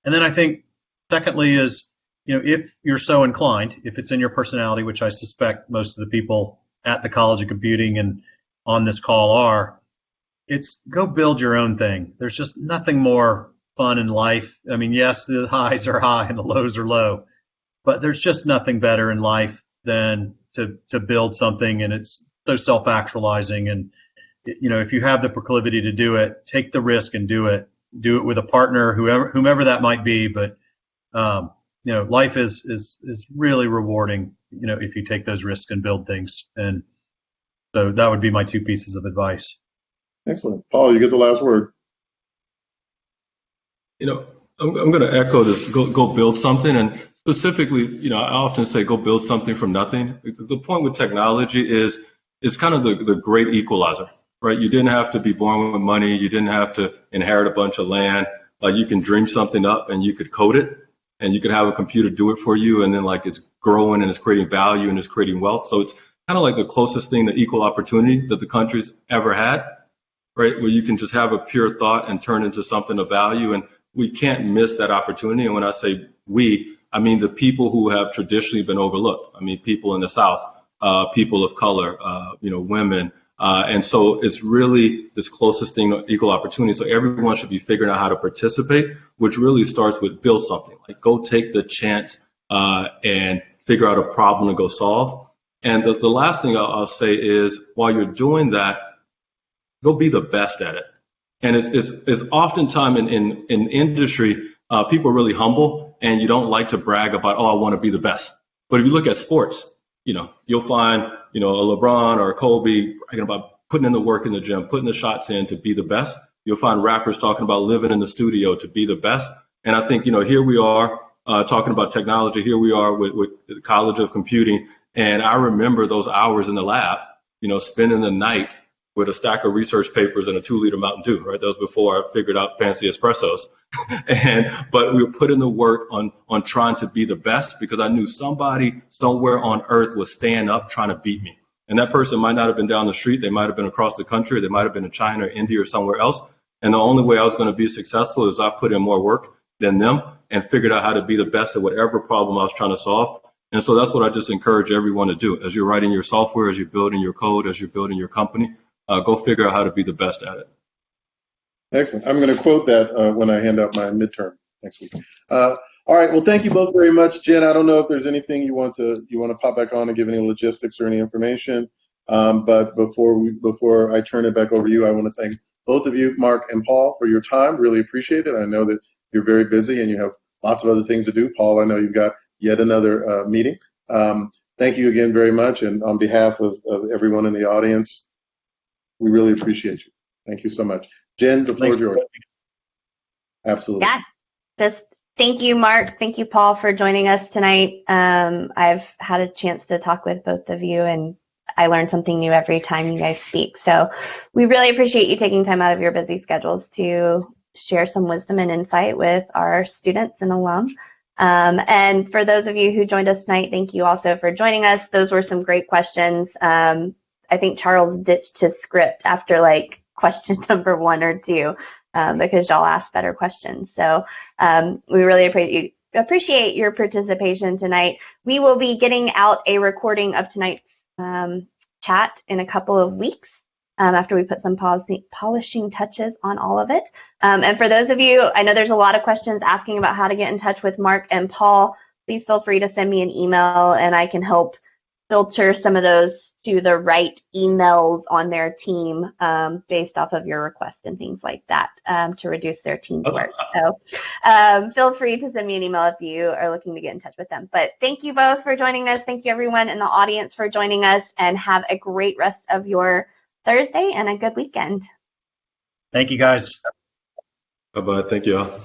And then I think, secondly, is, if you're so inclined, if it's in your personality, which I suspect most of the people at the College of Computing and on this call are, it's go build your own thing. There's just nothing more fun in life. I mean, yes, the highs are high and the lows are low, but there's just nothing better in life than to build something, and it's so self-actualizing. And, if you have the proclivity to do it, take the risk and do it. Do it with a partner, whomever that might be. But, life is really rewarding, if you take those risks and build things. And so that would be my two pieces of advice. Excellent. Paul, you get the last word. I'm going to echo this, go build something. And specifically, I often say go build something from nothing. The point with technology is it's kind of the great equalizer, right? You didn't have to be born with money. You didn't have to inherit a bunch of land. You can dream something up and you could code it, and you could have a computer do it for you. And then it's growing and it's creating value and it's creating wealth. So it's kind of like the closest thing to equal opportunity that the country's ever had, right? Where you can just have a pure thought and turn into something of value. And we can't miss that opportunity. And when I say we, I mean the people who have traditionally been overlooked. I mean people in the South, people of color, women. And so it's really this closest thing to equal opportunity. So everyone should be figuring out how to participate, which really starts with build something. Like go take the chance and figure out a problem to go solve. And the last thing I'll say is while you're doing that, go be the best at it. And it's oftentimes in industry, people are really humble and you don't like to brag about, I want to be the best. But if you look at sports, you'll find, a LeBron or a Kobe bragging about putting in the work in the gym, putting the shots in to be the best. You'll find rappers talking about living in the studio to be the best. And I think, here we are talking about technology. Here we are with the College of Computing. And I remember those hours in the lab, spending the night with a stack of research papers and a 2-liter Mountain Dew, right? That was before I figured out fancy espressos. But we were putting the work on trying to be the best, because I knew somebody somewhere on earth was staying up trying to beat me. And that person might not have been down the street. They might have been across the country. They might have been in China or India or somewhere else. And the only way I was going to be successful is I put in more work than them and figured out how to be the best at whatever problem I was trying to solve. And so that's what I just encourage everyone to do. As you're writing your software, as you're building your code, as you're building your company, go figure out how to be the best at it. Excellent. I'm going to quote that when I hand out my midterm next week. All right. Well, thank you both very much. Jen, I don't know if there's anything you want to pop back on and give any logistics or any information. But before I turn it back over to you, I want to thank both of you, Mark and Paul, for your time. Really appreciate it. I know that you're very busy and you have lots of other things to do. Paul, I know you've got yet another meeting. Thank you again very much. And on behalf of everyone in the audience, we really appreciate you. Thank you so much. Jen, the floor is yours. Absolutely. Yeah, just thank you, Mark. Thank you, Paul, for joining us tonight. I've had a chance to talk with both of you, and I learn something new every time you guys speak. So we really appreciate you taking time out of your busy schedules to share some wisdom and insight with our students and alum. And for those of you who joined us tonight, thank you also for joining us. Those were some great questions. I think Charles ditched his script after like question number 1 or 2 because y'all asked better questions. So we really appreciate your participation tonight. We will be getting out a recording of tonight's chat in a couple of weeks after we put some polishing touches on all of it. And for those of you, I know there's a lot of questions asking about how to get in touch with Mark and Paul. Please feel free to send me an email and I can help filter some of those to the right emails on their team based off of your requests and things like that to reduce their team's work. So feel free to send me an email if you are looking to get in touch with them. But thank you both for joining us. Thank you everyone in the audience for joining us, and have a great rest of your Thursday and a good weekend. Thank you, guys. Bye-bye. Thank you all.